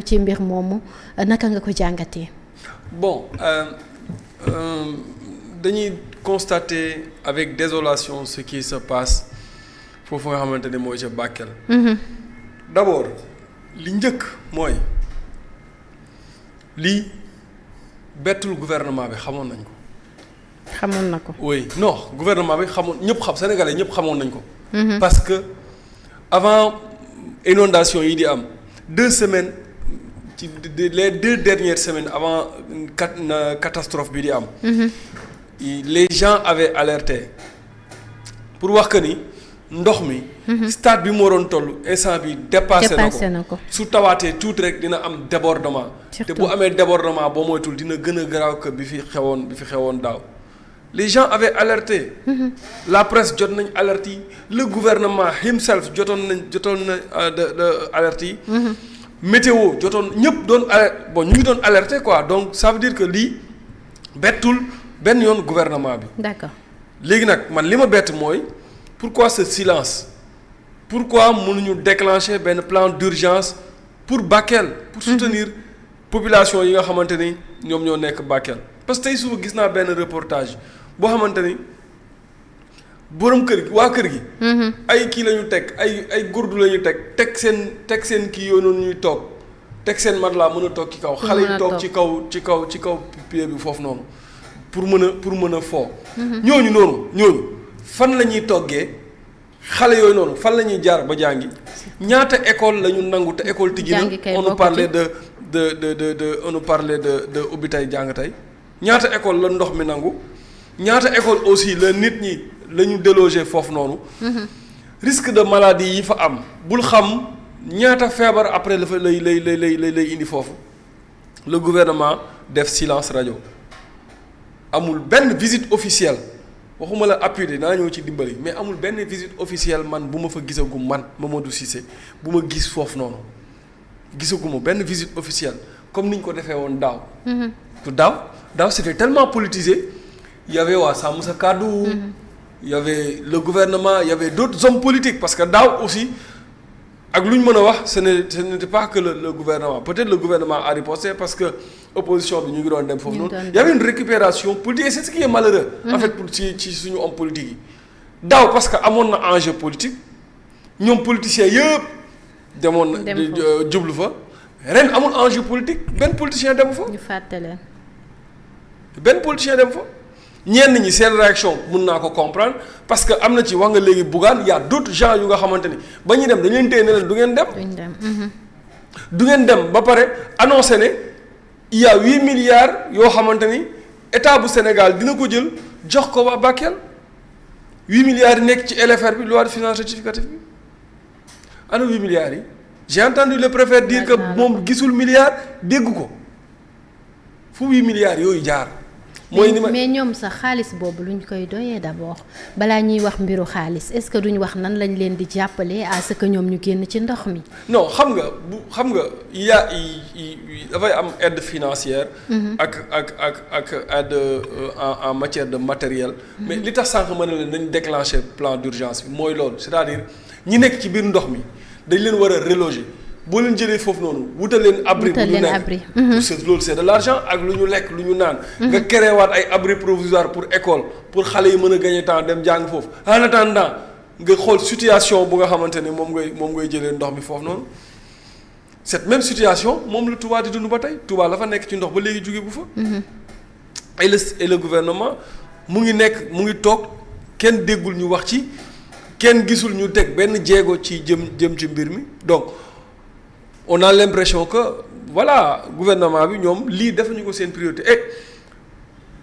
ci mbir moomu naka nga ko jàngatee. Bon dañuy constater avec désolation ce qui se passe foofu nga xamante ne mooy ca Bakel. D'abord li njëkk mooy lii bettul gouvernement bi xamoon nañ ko. xamoon na ko. oui non gouvernement bi xamoon ñëpp xam sénégalais ñëpp xamoon nañ ko. parce que avant inondation yi di am 2 semaines ci les 2 dernières semaines avant catastrophe bi di am. les gens avaient alerté pour wax que ni ndox mi. stade bi mu waroon toll instant bi dépassé na ko su tawaatee tuuti rek dina am débordement. te bu amee débordement boo moytul dina gën a garaaw que bi fi xewoon daaw. les gens avaient alerté. La presse jot nañ alerte yi le gouvernement himself jotoon na de alerte yi. météo jotoon ñëpp doon alerte bon ñu ngi doon alerté quoi donc ça veut dire que lii bettul benn yoon gouvernement bi. D'accord. léegi nag man li ma bett mooy pourquoi ce silence pourquoi mënuñu déclencher benn plan d'urgence pour Bakel. pour soutenir population yi nga xamante ni ñoom ñoo nekk Bakel. parce que tey suba gis naa benn reportage boo xamante ni borom kër gi waa kër gi. ay kii la ñu teg ay gurdu la ñu teg seen kii yooyu noonu ñuy toog teg seen matelas mën a toog ci kaw. xale yi toog ci kaw pied bi foofu noonu pour mën a foo. ñooñu fan la ñuy toggee xale yooyu noonu fan la ñuy jaar ba jàngi ñaata école la ñu nangu te école tijji na on nous parlait de ubbi tey jàng tey. ñaata école la ndox mi nangu ñaata école aussi la nit ñi la ñu déloger foofu noonu. risque de maladie yi fa am bul xam ñaata feebar après la fa lay indi foofu le gouvernement def silence radio amul benn visite officielle waxuma la appui de naa ñëw ci dimbali mais amul benn visite officielle man bu ma fa gisagum man Mamadou Cissé bu ma gis foofu noonu gisaguma benn visite officielle comme ni ñu ko defee woon daaw. daaw c'était tellement politisé il y avait waa Sàmm Sa Kàddu il y avait le gouvernement il y avait d'autres hommes politiques parce que daaw aussi ak lu ñu mën a wax ce n'était pas que le gouvernement peut-être le gouvernement a riposté parce que opposition bi ñu ngi doon dem foofu noonu il y avait une récupération politique et c'est ce qui est malheureux en fait pour ci suñu homme politique yi daaw parce que amoon na enjeu politique ñoom politiciens yëpp demoon na jublu fa ren amul enjeu politique benn politicien dem fa. ñu fàttali. benn politicien dem fa ñenn ñi seen réaction mun naa ko comprendre parce que am na ci wax nga léegi Bougane y a d'autres gens yu nga xamante ni ba ñuy dem dañu leen téye ne leen du ngeen dem. du ngeen dem ba pare annoncé ne il y a 8 milliards yoo xamante ni état bu Sénégal dina ko jël jox ko waa Bakel 8 milliards yi nekk ci LFR bi loi de finances rectificative bi ana 8 milliards yi. j'ai entendu le préfet dire que moom gisul milliard dégg ko fu 8 milliards yooyu jaar. mooy ni ma mais ñoom sax xaalis boobu luñ koy doyee d'abord balaa ñuy wax mbiru xaalis est-ce que duñ wax nan lañ leen di jàppale à ce que ñoom ñu génn ci ndox mi. non xam nga dafay am aide financière. ak aide en matière de matériel. mais li tax sànq ma ne leen dañ déclencher plan d'urgence bi mooy loolu c'est-à-dire ñi nekk ci biir ndox mi dañ leen war a reloger. boo leen jëlee foofu noonu wutal leen abri bu ñu nekk loolu c'est de l'argent ak lu ñu lekk lu ñu naan nga créewaat ay abri provisoire pour école pour xale yi mën a gagner temps dem jàng foofu en attendant nga xool situation bu nga xamante ne moom ngay jëlee ndox mi foofu noonu cette même situation moom la Touba di dund ba tey Touba la fa nekk ci ndox ba léegi jóge bu fa et le gouvernement mu ngi toog kenn déggul ñu wax ci kenn gisul ñu teg benn jéego ci jëm ci mbir mi donc on a l'impression que voilà gouvernement bi ñoom lii defuñu ko seen priorité et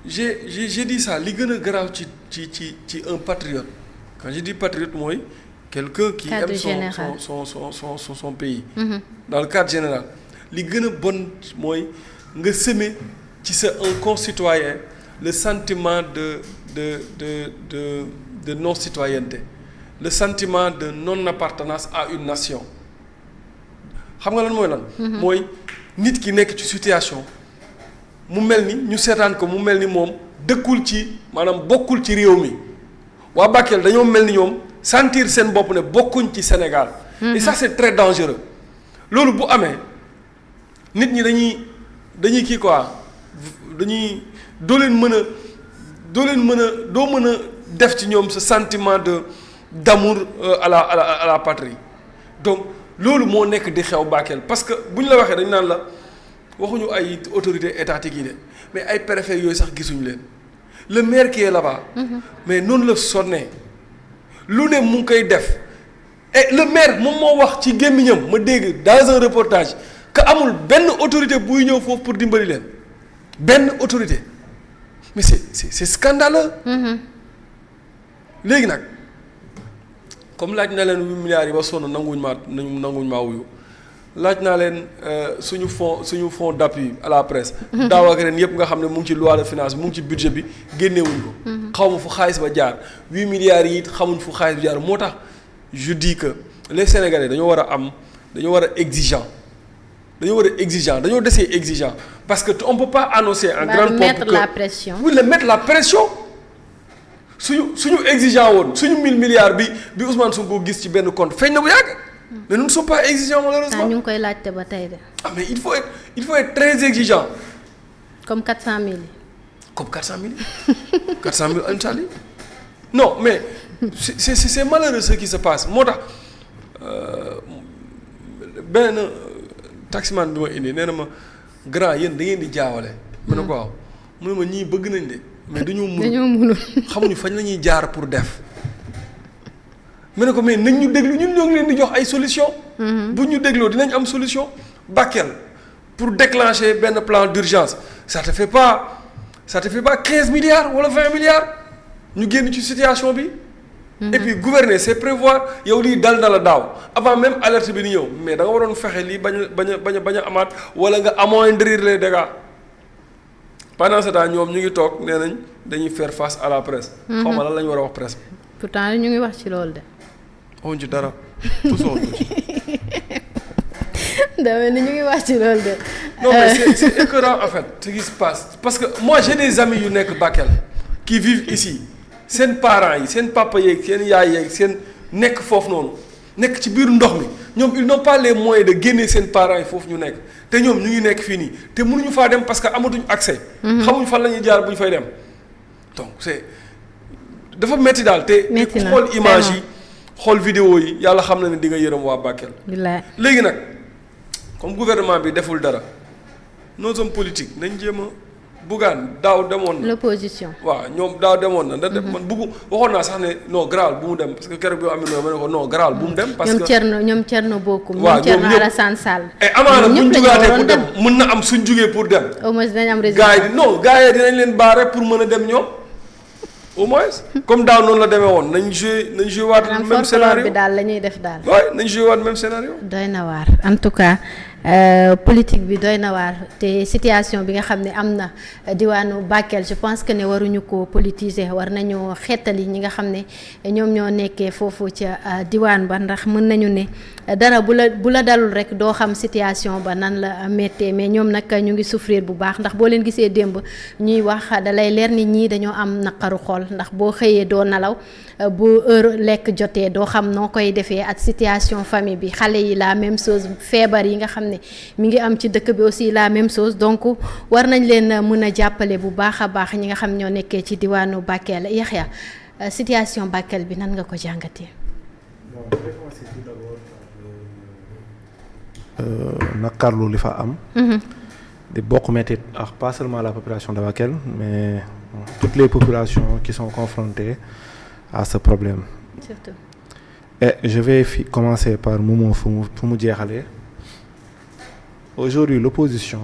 j'ai dit ça li gën a garaaw ci un patriote quand je dis patriote mooy quelqu'un qui aime son pays. Dans le cadre général li gën a bon mooy nga semer ci sa un concitoyen le sentiment de non-citoyenneté le sentiment de non-appartenance à une nation. xam nga lan mooy lan. mooy nit ki nekk ci situation mu mel ni ñu seetaan ko mu mel ni moom dëkkul ci maanaam bokkul ci réew mi waa Bakel dañoo mel ni ñoom sentir seen bopp ne bokkuñ ci Sénégal. et ça c'est très dangereux loolu bu amee nit ñi dañuy kii quoi dañuy doo mën a def ci ñoom ce sentiment d'amour à la patrie donc loolu moo nekk di xew Bakel parce que bu ñu la waxee dañu naan la waxuñu ay autorités étatiques yi de mais ay préfets yooyu sax gisuñu leen le maire qui est là-bas. mais noonu la sonnee lu ne mu ngi koy def et le maire moom moo wax ci gémmiñam ma dégg dans un reportage que amul benn autorité buy ñëw foofu pour dimbali leen benn autorité mais c'est scandaleux. léegi nag comme laaj na leen 8 milliards yi ba sonn nanguwuñ maa wuyu laaj naa leen suñu fonds d'appui à la presse. daaw ak ren yëpp nga xam ne mu ngi ci loi de finance mu ngi ci budget bi génnewuñ ko. xaw ma fu xaalis ba jaar 8 milliards yi it xamuñ fu xaalis ba jaar moo tax je dis que les Sénégalais dañoo war a exigeant dañoo desee exigeant parce que on peut pas annoncer en grande pompe mettre la pression. oui le mettre la pression. suñu exigeant woon suñu 1000 milliards bi Ousmane Sonko gis ci benn compte feeñ na bu yàgg mais nous ne sommes pas exigeants malheureusement. ñu ngi koy laajte ba tey de. mais il faut être très exigeant. comme 400000 yi. comme 400000 400000 incha allah non mais c'est malheureux ce qui se passe moo tax benn taximan bi ma indi nee na ma grand yéen da ngeen di jaawale. ma ne ko waaw mu ne ma ñii bëgg nañ de. mais dañoo mënul xamuñu fañ la ñuy jaar pour def mu ne ko mais nañ ñu déglu ñun ñoo ngi leen di jox ay solution bu ñu dégloo dinañ am solution. Bakel pour déclencher benn plan d'urgence ça te fait pas 15 milliards wala 20 milliards ñu génn ci situation bi. et puis gouverner c'est prévoir yow lii dal na la daaw avant même alerte bi ni ñëw mais da nga waroon fexe lii bañ a amaat wala nga amoindrir les dégâts. pendant ce temps ñoom ñu ngi toog nee nañ dañuy faire face à la presse. xaw ma lan la ñu war a wax presse bi. pourtant ñu ngi wax ci loolu de. waxuñ ci dara mosoo ci. damay ni ñu ngi wax ci loolu de. non mais c'est écœurant en fait ce qui se passe parce que moi j'ai des amis yu nekk Bakel qui vivent ici seen parents yi seen papa yeeg seen yaay yeeg seen nekk foofu noonu nekk ci biir ndox mi ñoom ils n'ont pas les moyens de génne seen parents yi foofu ñu nekk. te ñoom ñu ngi nekk fii nii te mënuñu faa dem parce que amatuñ accès. xamuñ fan la ñuy jaar bu ñu fay dem. donc dafa metti daal te. metti na xool image yi xool vidéo yi yàlla xam na ne di nga yërëm waa Bakel. léegi nag comme gouvernement bi deful dara nos hommes politiques nañ jéem a Bougane daaw demoon na. l'opposition. waaw ñoom daaw demoon na. man waxoon naa sax ne non garaawul bu mu dem parce que keroog bi amee ma ne ko non garaawul bu mu dem. parce que ñoom Thierno Bocoum. waaw ñoom Thierno Alassane Sall. et amaana bu ñu jugaatee pour dem mën na am suñ jugee pour dem. au moins dinañ am résultat gars yi dinañ leen baare pour mën a dem ñoom au moins. comme daaw noonu la demee woon nañ joué waat même scénario bi daal la ñuy def daal. waaw nañ joué waat même scénario. doy na waar en tout cas. politique bi doy na waar te situation bi nga xam ne am na diwaanu Bakel je pense que ne waruñu ko politiser war nañu xeetali ñi nga xam ne ñoom ñoo nekkee foofu ca diwaan ba ndax mën nañu ne dara bu la dalul rek doo xam situation ba nan la méttee mais ñoom nag ñu ngi souffrir bu baax ndax boo leen gisee démb ñuy wax dalay leer nit ñi dañoo am naqaru xol ndax boo xëyee doo nelaw bu heure lekk jotee doo xam noo koy defee ak situation famille bi xale yi la même chose feebar yi nga xam ne mi ngi am ci dëkk bi aussi la même chose donc war nañ leen mën a jàppale bu baax a baax ñi nga xam ñoo nekkee ci diwaanu Bakel Yaxya situation Bakel bi nan nga ko jàngatee. naqarlu li fa am. di bokk metti ak pas seulement la population de Bakel mais toutes les populations qui sont confrontées à ce problème. Surtout. Et je vais commencer par Momo fu mu jeexalee. Aujourd'hui l'opposition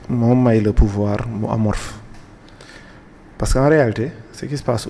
moom may le pouvoir mu amorphe parce qu'en réalité ce qui se passe